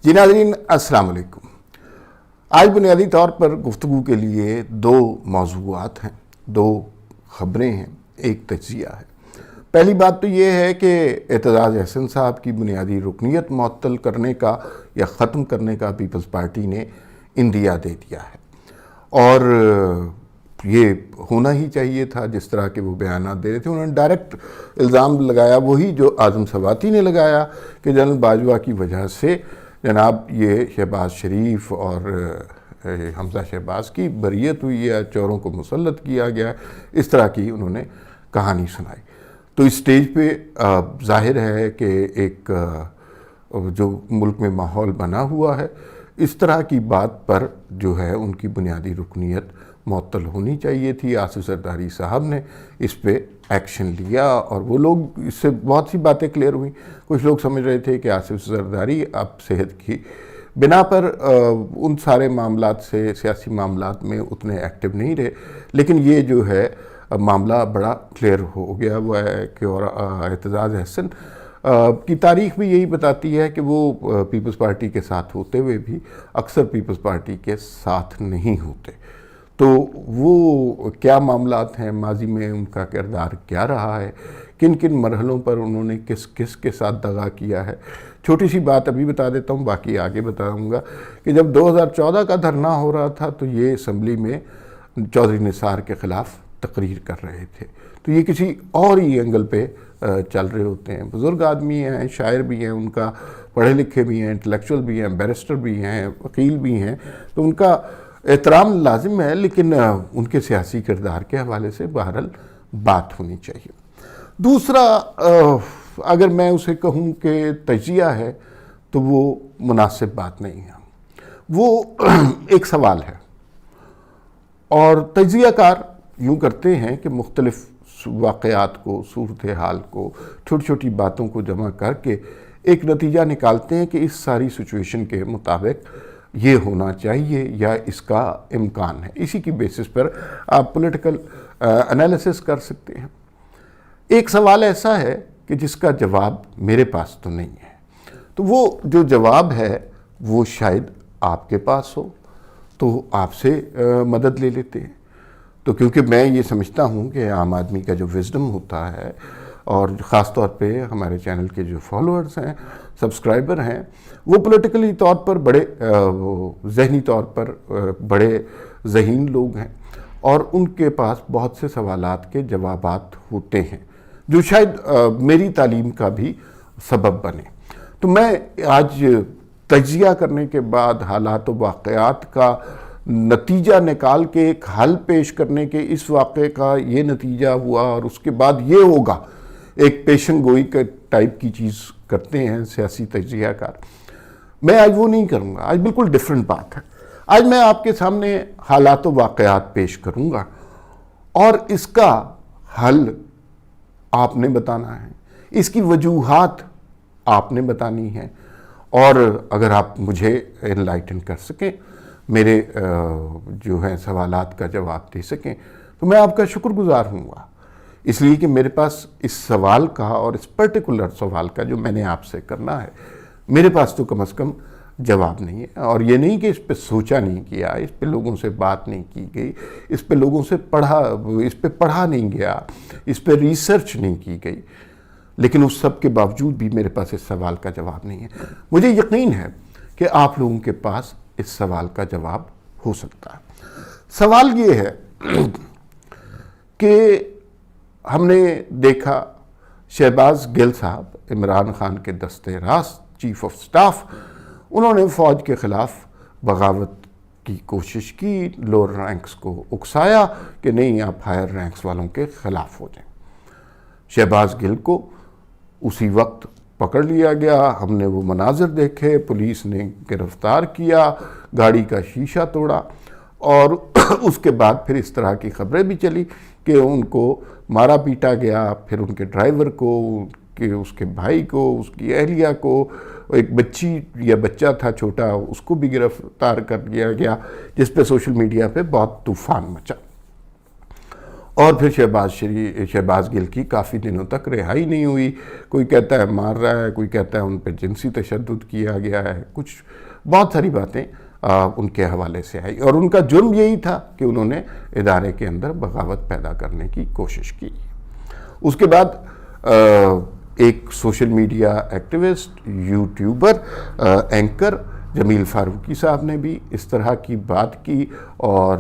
جی ناظرین السلام علیکم۔ آج بنیادی طور پر گفتگو کے لیے دو موضوعات ہیں، دو خبریں ہیں، ایک تجزیہ ہے۔ پہلی بات تو یہ ہے کہ اعتزاز احسن صاحب کی بنیادی رکنیت معطل کرنے کا یا ختم کرنے کا پیپلز پارٹی نے اندیا دے دیا ہے، اور یہ ہونا ہی چاہیے تھا۔ جس طرح کے وہ بیانات دے رہے تھے، انہوں نے ڈائریکٹ الزام لگایا وہی جو اعظم سواتی نے لگایا کہ جنرل باجوہ کی وجہ سے جناب یہ شہباز شریف اور حمزہ شہباز کی بریت ہوئی ہے، چوروں کو مسلط کیا گیا، اس طرح کی انہوں نے کہانی سنائی۔ تو اس سٹیج پہ ظاہر ہے کہ ایک جو ملک میں ماحول بنا ہوا ہے، اس طرح کی بات پر جو ہے ان کی بنیادی رکنیت معطل ہونی چاہیے تھی۔ آصف زرداری صاحب نے اس پہ ایکشن لیا، اور وہ لوگ اس سے بہت سی باتیں کلیئر ہوئیں۔ کچھ لوگ سمجھ رہے تھے کہ آصف زرداری اب صحت کی بنا پر ان سارے معاملات سے سیاسی معاملات میں اتنے ایکٹیو نہیں رہے، لیکن یہ جو ہے معاملہ بڑا کلیئر ہو گیا وہ ہے کہ اور اعتزاز احسن کی تاریخ بھی یہی بتاتی ہے کہ وہ پیپلز پارٹی کے ساتھ ہوتے ہوئے بھی اکثر پیپلز پارٹی کے ساتھ نہیں ہوتے۔ تو وہ کیا معاملات ہیں، ماضی میں ان کا کردار کیا رہا ہے، کن کن مرحلوں پر انہوں نے کس کس کے ساتھ دغا کیا ہے، چھوٹی سی بات ابھی بتا دیتا ہوں، باقی آگے بتاؤں گا کہ جب 2014 کا دھرنا ہو رہا تھا تو یہ اسمبلی میں چودھری نثار کے خلاف تقریر کر رہے تھے، تو یہ کسی اور ہی اینگل پہ چل رہے ہوتے ہیں۔ بزرگ آدمی ہیں، شاعر بھی ہیں، ان کا پڑھے لکھے بھی ہیں، انٹلیکچول بھی ہیں، بیرسٹر بھی ہیں، وکیل بھی ہیں، تو ان کا احترام لازم ہے، لیکن ان کے سیاسی کردار کے حوالے سے بہرحال بات ہونی چاہیے۔ دوسرا اگر میں اسے کہوں کہ تجزیہ ہے تو وہ مناسب بات نہیں ہے، وہ ایک سوال ہے، اور تجزیہ کار یوں کرتے ہیں کہ مختلف واقعات کو، صورتحال کو، چھوٹی چھوٹی باتوں کو جمع کر کے ایک نتیجہ نکالتے ہیں کہ اس ساری سچویشن کے مطابق یہ ہونا چاہیے یا اس کا امکان ہے۔ اسی کی بیسس پر آپ پولیٹیکل انالیسس کر سکتے ہیں۔ ایک سوال ایسا ہے کہ جس کا جواب میرے پاس تو نہیں ہے، تو وہ جو جواب ہے وہ شاید آپ کے پاس ہو، تو آپ سے مدد لے لیتے ہیں۔ تو کیونکہ میں یہ سمجھتا ہوں کہ عام آدمی کا جو وزڈم ہوتا ہے، اور خاص طور پہ ہمارے چینل کے جو فالوورز ہیں، سبسکرائبر ہیں، وہ پولیٹیکلی طور پر بڑے ذہنی طور پر بڑے ذہین لوگ ہیں، اور ان کے پاس بہت سے سوالات کے جوابات ہوتے ہیں جو شاید میری تعلیم کا بھی سبب بنے۔ تو میں آج تجزیہ کرنے کے بعد حالات و واقعات کا نتیجہ نکال کے ایک حل پیش کرنے کے، اس واقعے کا یہ نتیجہ ہوا اور اس کے بعد یہ ہوگا، ایک پیشن گوئی کے ٹائپ کی چیز کرتے ہیں سیاسی تجزیہ کار۔ میں آج وہ نہیں کروں گا، آج بالکل ڈیفرنٹ بات ہے۔ آج میں آپ کے سامنے حالات و واقعات پیش کروں گا، اور اس کا حل آپ نے بتانا ہے، اس کی وجوہات آپ نے بتانی ہیں، اور اگر آپ مجھے انلائٹن کر سکیں، میرے جو ہیں سوالات کا جواب دے سکیں، تو میں آپ کا شکر گزار ہوں گا، اس لیے کہ میرے پاس اس سوال کا، اور اس پرٹیکولر سوال کا جو میں نے آپ سے کرنا ہے، میرے پاس تو کم از کم جواب نہیں ہے۔ اور یہ نہیں کہ اس پہ سوچا نہیں کیا، اس پہ لوگوں سے بات نہیں کی گئی، اس پہ لوگوں سے پڑھا نہیں گیا، اس پہ ریسرچ نہیں کی گئی، لیکن اس سب کے باوجود بھی میرے پاس اس سوال کا جواب نہیں ہے۔ مجھے یقین ہے کہ آپ لوگوں کے پاس اس سوال کا جواب ہو سکتا ہے۔ سوال یہ ہے کہ ہم نے دیکھا شہباز گل صاحب، عمران خان کے دستے راست، چیف آف سٹاف، انہوں نے فوج کے خلاف بغاوت کی کوشش کی، لوور رینکس کو اکسایا کہ نہیں، آپ ہائر رینکس والوں کے خلاف ہو جائیں۔ شہباز گل کو اسی وقت پکڑ لیا گیا، ہم نے وہ مناظر دیکھے، پولیس نے گرفتار کیا، گاڑی کا شیشہ توڑا، اور اس کے بعد پھر اس طرح کی خبریں بھی چلی کہ ان کو مارا پیٹا گیا، پھر ان کے ڈرائیور کو، کہ اس کے بھائی کو، اس کی اہلیہ کو، ایک بچی یا بچہ تھا چھوٹا، اس کو بھی گرفتار کر لیا گیا، جس پہ سوشل میڈیا پہ بہت طوفان مچا۔ اور پھر شہباز گل کی کافی دنوں تک رہائی نہیں ہوئی. کوئی کہتا ہے مار رہا ہے, کوئی کہتا ہے ان پہ جنسی تشدد کیا گیا ہے, کچھ بہت ساری باتیں ان کے حوالے سے آئی, اور ان کا جرم یہی تھا کہ انہوں نے ادارے کے اندر بغاوت پیدا کرنے کی کوشش کی. اس کے بعد ایک social media activist, YouTuber, anchor Jamil Farooqui صاحب نے بھی اس طرح کی بات کی اور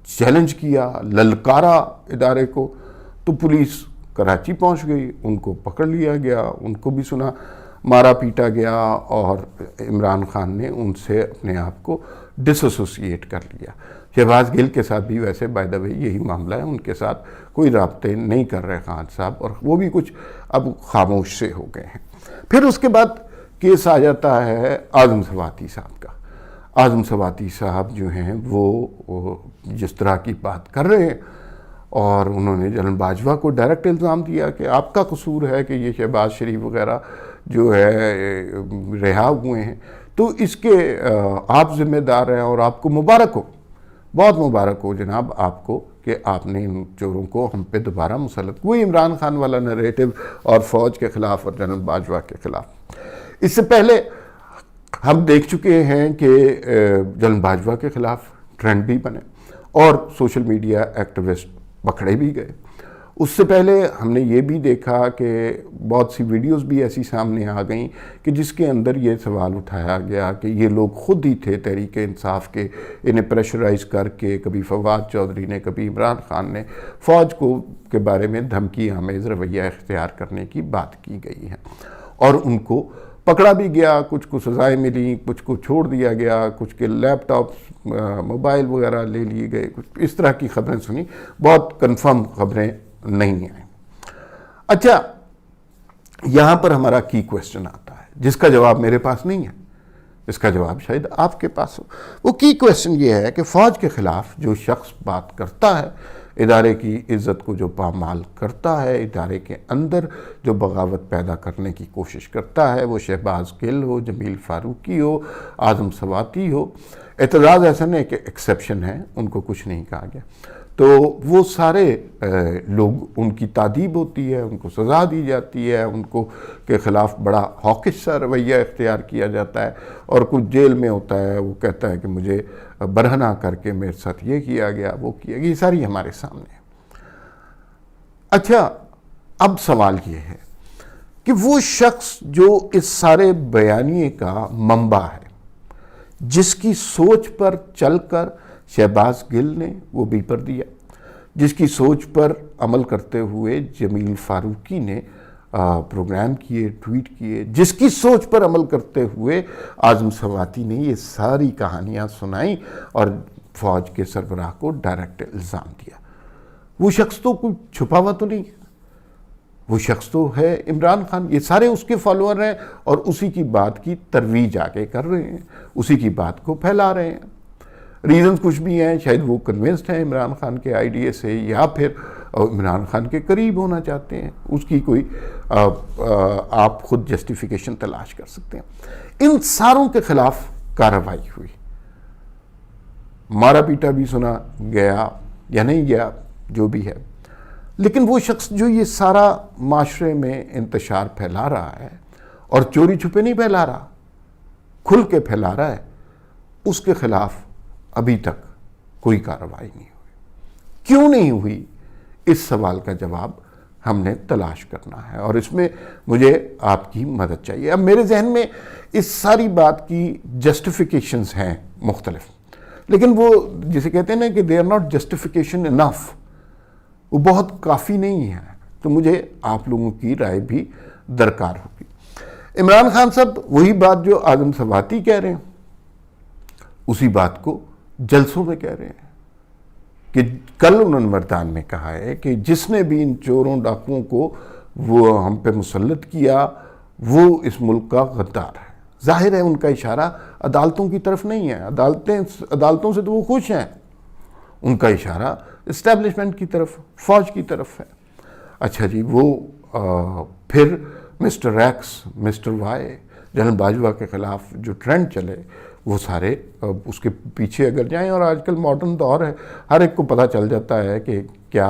چیلنج کیا, للکارا ادارے کو. تو پولیس کراچی پہنچ گئی, ان کو پکڑ لیا گیا, ان کو بھی سنا مارا پیٹا گیا, اور عمران خان نے ان سے اپنے آپ کو ڈس ایسوسیٹ کر لیا. شہباز گل کے ساتھ بھی ویسے بائی دا وے یہی معاملہ ہے, ان کے ساتھ کوئی رابطے نہیں کر رہے خان صاحب, اور وہ بھی کچھ اب خاموش سے ہو گئے ہیں. پھر اس کے بعد کیس آ جاتا ہے اعظم سواتی صاحب کا. اعظم سواتی صاحب جو ہیں وہ جس طرح کی بات کر رہے ہیں, اور انہوں نے جنرل باجوہ کو ڈائریکٹ الزام دیا کہ آپ کا قصور ہے کہ یہ شہباز شریف وغیرہ جو ہے رہا ہوئے ہیں, تو اس کے آپ ذمہ دار ہیں, اور آپ کو مبارک ہو, بہت مبارک ہو جناب آپ کو کہ آپ نے ان چوروں کو ہم پہ دوبارہ مسلط. وہی عمران خان والا نریٹو, اور فوج کے خلاف اور جنرل باجوہ کے خلاف. اس سے پہلے ہم دیکھ چکے ہیں کہ جنرل باجوہ کے خلاف ٹرینڈ بھی بنے اور سوشل میڈیا ایکٹیوسٹ پکڑے بھی گئے. اس سے پہلے ہم نے یہ بھی دیکھا کہ بہت سی ویڈیوز بھی ایسی سامنے آ گئیں کہ جس کے اندر یہ سوال اٹھایا گیا کہ یہ لوگ خود ہی تھے تحریک انصاف کے, انہیں پریشرائز کر کے کبھی فواد چودھری نے, کبھی عمران خان نے فوج کے بارے میں دھمکی آمیز رویہ اختیار کرنے کی بات کی گئی ہے, اور ان کو پکڑا بھی گیا. کچھ کو سزائیں ملیں, کچھ کو چھوڑ دیا گیا, کچھ کے لیپ ٹاپس موبائل وغیرہ لے لیے گئے, کچھ اس طرح کی خبریں سنی, بہت کنفرم خبریں نہیں آئیں. اچھا, یہاں پر ہمارا کی کویسچن آتا ہے جس کا جواب میرے پاس نہیں ہے, اس کا جواب شاید آپ کے پاس ہو. وہ کی کویسچن یہ ہے کہ فوج کے خلاف جو شخص بات کرتا ہے, ادارے کی عزت کو جو پامال کرتا ہے, ادارے کے اندر جو بغاوت پیدا کرنے کی کوشش کرتا ہے, وہ شہباز گل ہو, جمیل فاروقی ہو, اعظم سواتی ہو. اعتراض احسن ہے کہ ایکسیپشن ہے, ان کو کچھ نہیں کہا گیا. تو وہ سارے لوگ, ان کی تادیب ہوتی ہے, ان کو سزا دی جاتی ہے, ان کو کے خلاف بڑا ہاکش سا رویہ اختیار کیا جاتا ہے, اور کچھ جیل میں ہوتا ہے, وہ کہتا ہے کہ مجھے برہنہ کر کے میرے ساتھ یہ کیا گیا, وہ کیا گیا. یہ ساری ہمارے سامنے ہے. اچھا, اب سوال یہ ہے کہ وہ شخص جو اس سارے بیانیے کا منبع ہے, جس کی سوچ پر چل کر شہباز گل نے وہ بھی پر دیا, جس کی سوچ پر عمل کرتے ہوئے جمیل فاروقی نے پروگرام کیے, ٹویٹ کیے, جس کی سوچ پر عمل کرتے ہوئے اعظم سواتی نے یہ ساری کہانیاں سنائیں اور فوج کے سربراہ کو ڈائریکٹ الزام دیا, وہ شخص تو کوئی چھپا ہوا تو نہیں ہے, وہ شخص تو ہے عمران خان. یہ سارے اس کے فالوور ہیں اور اسی کی بات کی ترویج آگے کر رہے ہیں, اسی کی بات کو پھیلا رہے ہیں. ریزنز کچھ بھی ہیں, شاید وہ کنونسڈ ہیں عمران خان کے آئیڈیا سے, یا پھر عمران خان کے قریب ہونا چاہتے ہیں. اس کی کوئی آپ خود جسٹیفیکیشن تلاش کر سکتے ہیں. ان ساروں کے خلاف کارروائی ہوئی, مارا پیٹا بھی سنا گیا یا نہیں گیا جو بھی ہے, لیکن وہ شخص جو یہ سارا معاشرے میں انتشار پھیلا رہا ہے, اور چوری چھپے نہیں پھیلا رہا, کھل کے پھیلا رہا ہے, اس کے خلاف ابھی تک کوئی کارروائی نہیں ہوئی. کیوں نہیں ہوئی, اس سوال کا جواب ہم نے تلاش کرنا ہے, اور اس میں مجھے آپ کی مدد چاہیے. اب میرے ذہن میں اس ساری بات کی جسٹیفیکیشنز ہیں مختلف, لیکن وہ جسے کہتے ہیں نا کہ they are not justification enough, وہ بہت کافی نہیں ہے. تو مجھے آپ لوگوں کی رائے بھی درکار ہوگی. عمران خان صاحب وہی بات جو اعظم سواتی کہہ رہے ہیں, اسی بات کو جلسوں میں کہہ رہے ہیں کہ کل انہوں نے مردان میں کہا ہے کہ جس نے بھی ان چوروں ڈاکوؤں کو وہ ہم پہ مسلط کیا وہ اس ملک کا غدار ہے. ظاہر ہے ان کا اشارہ عدالتوں کی طرف نہیں ہے, عدالتوں سے تو وہ خوش ہیں, ان کا اشارہ اسٹیبلشمنٹ کی طرف, فوج کی طرف ہے. اچھا جی, وہ پھر mister X, mister Y, general Bajwa کے خلاف جو ٹرینڈ چلے وہ سارے اس کے پیچھے اگر جائیں, اور آج کل ماڈرن دور ہے, ہر ایک کو پتہ چل جاتا ہے کہ کیا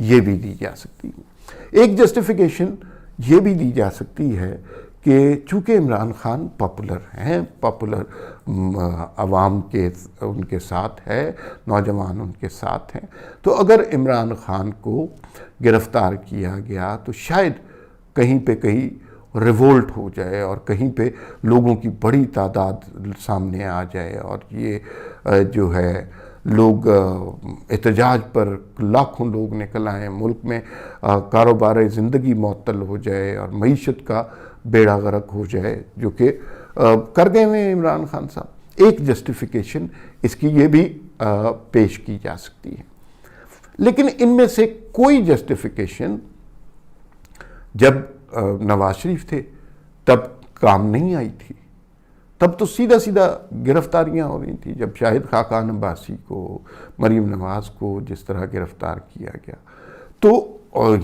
یہ بھی دی جا سکتی ہے۔ ایک جسٹیفیکیشن یہ بھی دی جا سکتی ہے کہ چونکہ عمران خان پاپولر ہیں، پاپولر عوام کے ان کے ساتھ ہے، نوجوان ان کے ساتھ ہیں، تو اگر عمران خان کو گرفتار کیا گیا تو شاید کہیں پہ کہیں ریولٹ ہو جائے اور کہیں پہ لوگوں کی بڑی تعداد سامنے آ جائے اور یہ جو ہے لوگ احتجاج پر لاکھوں لوگ نکل آئیں، ملک میں کاروبار زندگی معطل ہو جائے اور معیشت کا بیڑا غرق ہو جائے، جو کہ کر گئے ہیں عمران خان صاحب۔ ایک جسٹیفیکیشن اس کی یہ بھی پیش کی جا سکتی ہے، لیکن ان میں سے کوئی جسٹیفیکیشن جب نواز شریف تھے تب کام نہیں آئی تھی۔ تب تو سیدھا سیدھا گرفتاریاں ہو رہی تھیں، جب شاہد خاقان عباسی کو، مریم نواز کو جس طرح گرفتار کیا گیا، تو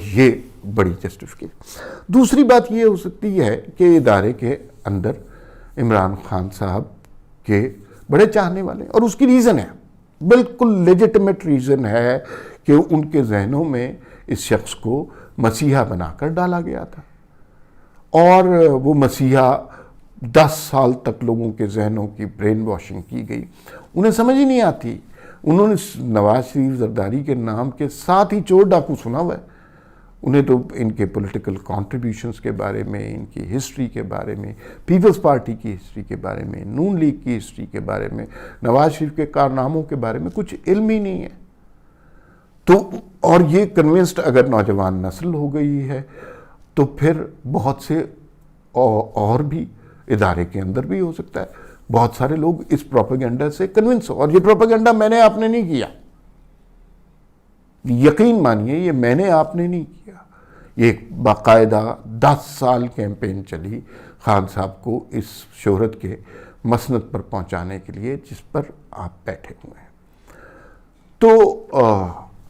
یہ بڑی جسٹیفیکیشن۔ دوسری بات یہ ہو سکتی ہے کہ ادارے کے اندر عمران خان صاحب کے بڑے چاہنے والے، اور اس کی ریزن ہے، بالکل لیجٹمیٹ ریزن ہے کہ ان کے ذہنوں میں اس شخص کو مسیحا بنا کر ڈالا گیا تھا، اور وہ مسیحا 10 سال تک لوگوں کے ذہنوں کی برین واشنگ کی گئی، انہیں سمجھ ہی نہیں آتی۔ انہوں نے نواز شریف زرداری کے نام کے ساتھ ہی چور ڈاکو سنا ہوا ہے، انہیں تو ان کے پولیٹیکل کانٹریبیوشنز کے بارے میں، ان کی ہسٹری کے بارے میں، پیپلز پارٹی کی ہسٹری کے بارے میں، نون لیگ کی ہسٹری کے بارے میں، نواز شریف کے کارناموں کے بارے میں کچھ علم ہی نہیں ہے۔ تو اور یہ کنونسڈ اگر نوجوان نسل ہو گئی ہے تو پھر بہت سے اور بھی ادارے کے اندر بھی ہو سکتا ہے بہت سارے لوگ اس پروپیگنڈا سے کنونس ہو، اور یہ پروپیگنڈا میں نے آپ نے نہیں کیا، یقین مانیے یہ میں نے آپ نے نہیں کیا، یہ باقاعدہ 10 سال کیمپین چلی خان صاحب کو اس شہرت کے مسند پر پہنچانے کے لیے جس پر آپ بیٹھے ہوئے ہیں۔ تو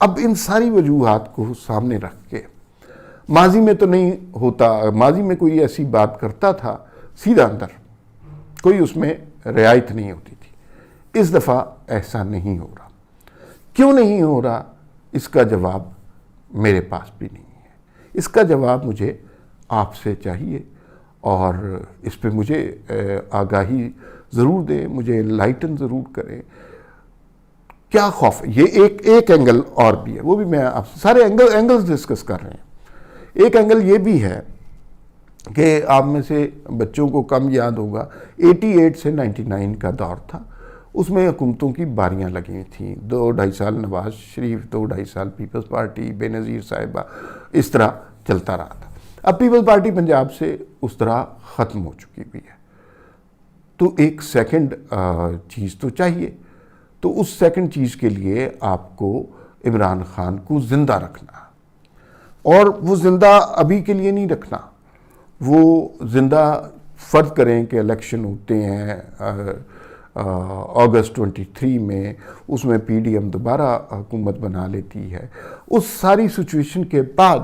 اب ان ساری وجوہات کو سامنے رکھ کے، ماضی میں تو نہیں ہوتا، ماضی میں کوئی ایسی بات کرتا تھا سیدھا اندر، کوئی اس میں رعایت نہیں ہوتی تھی، اس دفعہ ایسا نہیں ہو رہا۔ کیوں نہیں ہو رہا، اس کا جواب میرے پاس بھی نہیں ہے، اس کا جواب مجھے آپ سے چاہیے، اور اس پہ مجھے آگاہی ضرور دیں، مجھے انلائٹن ضرور کریں۔ کیا خوف ہے؟ یہ ایک اینگل اور بھی ہے، وہ بھی میں آپ سے سارے اینگلز ڈسکس کر رہے ہیں۔ ایک اینگل یہ بھی ہے کہ آپ میں سے بچوں کو کم یاد ہوگا، 88 سے 99 کا دور تھا، اس میں حکومتوں کی باریاں لگی تھیں، 2-2.5 سال نواز شریف، 2-2.5 سال پیپلز پارٹی، بے نظیر صاحبہ، اس طرح چلتا رہا تھا۔ اب پیپلز پارٹی پنجاب سے اس طرح ختم ہو چکی بھی ہے، تو ایک سیکنڈ چیز تو چاہیے، تو اس سیکنڈ چیز کے لیے آپ کو عمران خان کو زندہ رکھنا، اور وہ زندہ ابھی کے لیے نہیں رکھنا، وہ زندہ فرض کریں کہ الیکشن ہوتے ہیں اگست 23 میں، اس میں پی ڈی ایم دوبارہ حکومت بنا لیتی ہے، اس ساری سچویشن کے بعد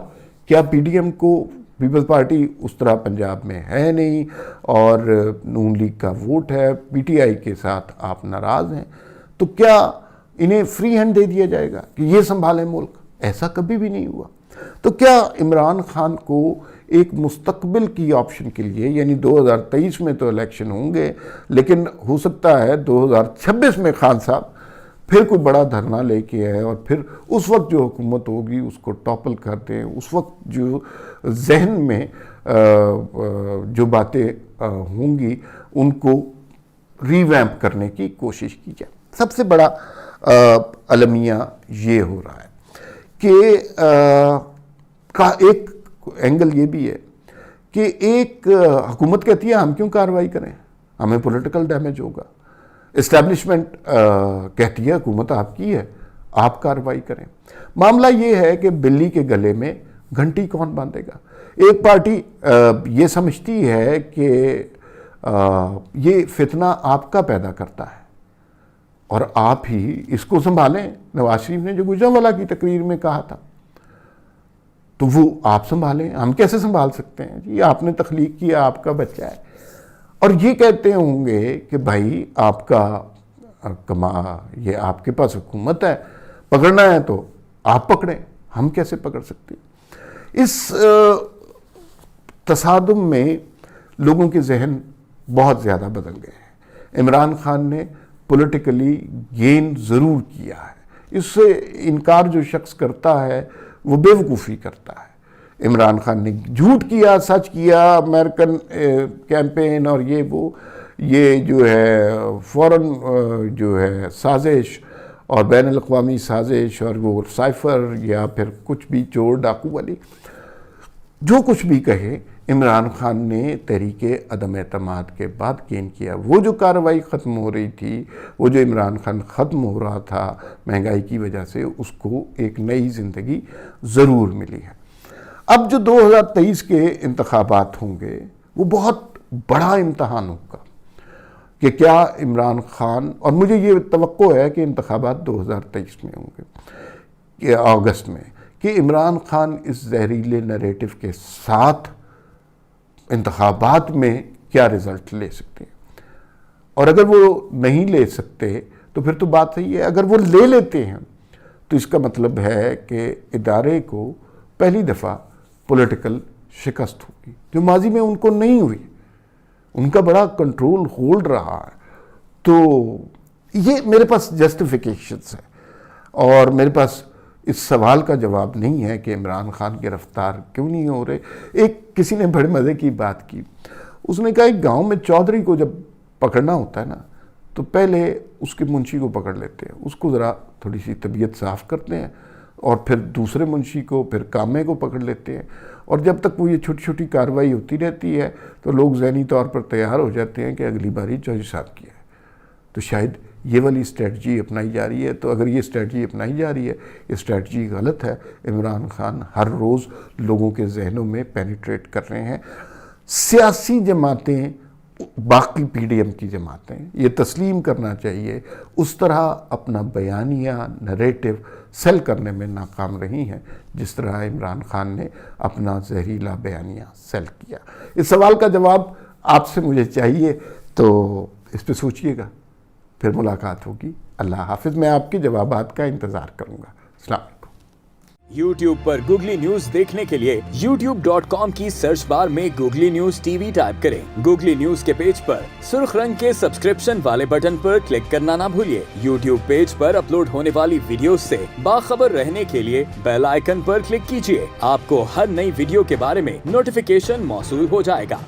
کیا پی ڈی ایم کو، پیپلز پارٹی اس طرح پنجاب میں ہے نہیں، اور نون لیگ کا ووٹ ہے، پی ٹی آئی کے ساتھ آپ ناراض ہیں، تو کیا انہیں فری ہینڈ دے دیا جائے گا کہ یہ سنبھالیں ملک؟ ایسا کبھی بھی نہیں ہوا۔ تو کیا عمران خان کو ایک مستقبل کی آپشن کے لیے، یعنی 2023 میں تو الیکشن ہوں گے، لیکن ہو سکتا ہے 2026 میں خان صاحب پھر کوئی بڑا دھرنا لے کے آئے، اور پھر اس وقت جو حکومت ہوگی اس کو ٹاپل کر دیں، اس وقت جو ذہن میں جو باتیں ہوں گی ان کو ریویمپ کرنے کی کوشش کی جائے۔ سب سے بڑا المیہ یہ ہو رہا ہے کہ ایک اینگل یہ بھی ہے کہ ایک حکومت کہتی ہے ہم کیوں کارروائی کریں، ہمیں پولیٹیکل ڈیمیج ہوگا، اسٹیبلشمنٹ کہتی ہے حکومت آپ کی ہے، آپ کارروائی کریں۔ معاملہ یہ ہے کہ بلی کے گلے میں گھنٹی کون باندھے گا؟ ایک پارٹی یہ سمجھتی ہے کہ یہ فتنہ آپ کا پیدا کرتا ہے اور آپ ہی اس کو سنبھالیں۔ نواز شریف نے جو گجرانوالہ کی تقریر میں کہا تھا، تو وہ آپ سنبھالیں، ہم کیسے سنبھال سکتے ہیں؟ یہ آپ نے تخلیق کیا، آپ کا بچہ ہے، اور یہ کہتے ہوں گے کہ بھائی آپ کا یہ آپ کے پاس حکومت ہے، پکڑنا ہے تو آپ پکڑیں، ہم کیسے پکڑ سکتے ہیں؟ اس تصادم میں لوگوں کے ذہن بہت زیادہ بدل گئے ہیں. عمران خان نے پولیٹیکلی گین ضرور کیا ہے. اس سے انکار جو شخص کرتا ہے وہ بے وقوفی کرتا ہے. عمران خان نے جھوٹ کیا، سچ کیا، امریکن کیمپین اور یہ جو ہے فوراً جو ہے سازش اور بین الاقوامی سازش اور وہ سائفر یا پھر کچھ بھی چور ڈاکو والی جو کچھ بھی کہے، عمران خان نے تحریک عدم اعتماد کے بعد گین کیا. وہ جو کارروائی ختم ہو رہی تھی، وہ جو عمران خان ختم ہو رہا تھا مہنگائی کی وجہ سے، اس کو ایک نئی زندگی ضرور ملی ہے. اب جو 2023 کے انتخابات ہوں گے وہ بہت بڑا امتحان ہوگا کہ کیا عمران خان، اور مجھے یہ توقع ہے کہ انتخابات 2023 میں ہوں گے کہ اگست میں، کہ عمران خان اس زہریلے نریٹو کے ساتھ انتخابات میں کیا رزلٹ لے سکتے ہیں. اور اگر وہ نہیں لے سکتے تو پھر تو بات صحیح ہے. اگر وہ لے لیتے ہیں تو اس کا مطلب ہے کہ ادارے کو پہلی دفعہ پولیٹیکل شکست ہوگی، جو ماضی میں ان کو نہیں ہوئی. ان کا بڑا کنٹرول ہولڈ رہا ہے. تو یہ میرے پاس جسٹیفیکیشنز ہیں اور میرے پاس اس سوال کا جواب نہیں ہے کہ عمران خان گرفتار کیوں نہیں ہو رہے. کسی نے بڑے مزے کی بات کی. اس نے کہا ایک گاؤں میں چودھری کو جب پکڑنا ہوتا ہے نا تو پہلے اس کے منشی کو پکڑ لیتے ہیں، اس کو ذرا تھوڑی سی طبیعت صاف کرتے ہیں، اور پھر دوسرے منشی کو، پھر کامے کو پکڑ لیتے ہیں. اور جب تک وہ یہ چھوٹی چھوٹی کارروائی ہوتی رہتی ہے تو لوگ ذہنی طور پر تیار ہو جاتے ہیں کہ اگلی باری چودھری صاحب کی ہے. تو شاید یہ والی اسٹریٹجی اپنائی جا رہی ہے. تو اگر یہ اسٹریٹجی اپنائی جا رہی ہے، یہ اسٹریٹجی غلط ہے. عمران خان ہر روز لوگوں کے ذہنوں میں پینیٹریٹ کر رہے ہیں. سیاسی جماعتیں، باقی پی ڈی ایم کی جماعتیں یہ تسلیم کرنا چاہیے اس طرح اپنا بیانیہ نریٹو سیل کرنے میں ناکام رہی ہیں جس طرح عمران خان نے اپنا زہریلا بیانیہ سیل کیا. اس سوال کا جواب آپ سے مجھے چاہیے، تو اس پہ سوچئے گا. پھر ملاقات ہوگی. اللہ حافظ. میں آپ کے جوابات کا انتظار کروں گا. السلام علیکم. YouTube پر گوگلی نیوز دیکھنے کے لیے youtube.com کی سرچ بار میں googly news T V type کریں. گوگلی نیوز کے پیج پر سرخ رنگ کے سبسکرپشن والے بٹن پر کلک کرنا نہ بھولیے. YouTube پیج پر اپلوڈ ہونے والی ویڈیوز سے باخبر رہنے کے لیے بیل آئیکن پر کلک کیجیے. آپ کو ہر نئی ویڈیو کے بارے میں نوٹیفیکیشن موصول ہو جائے گا.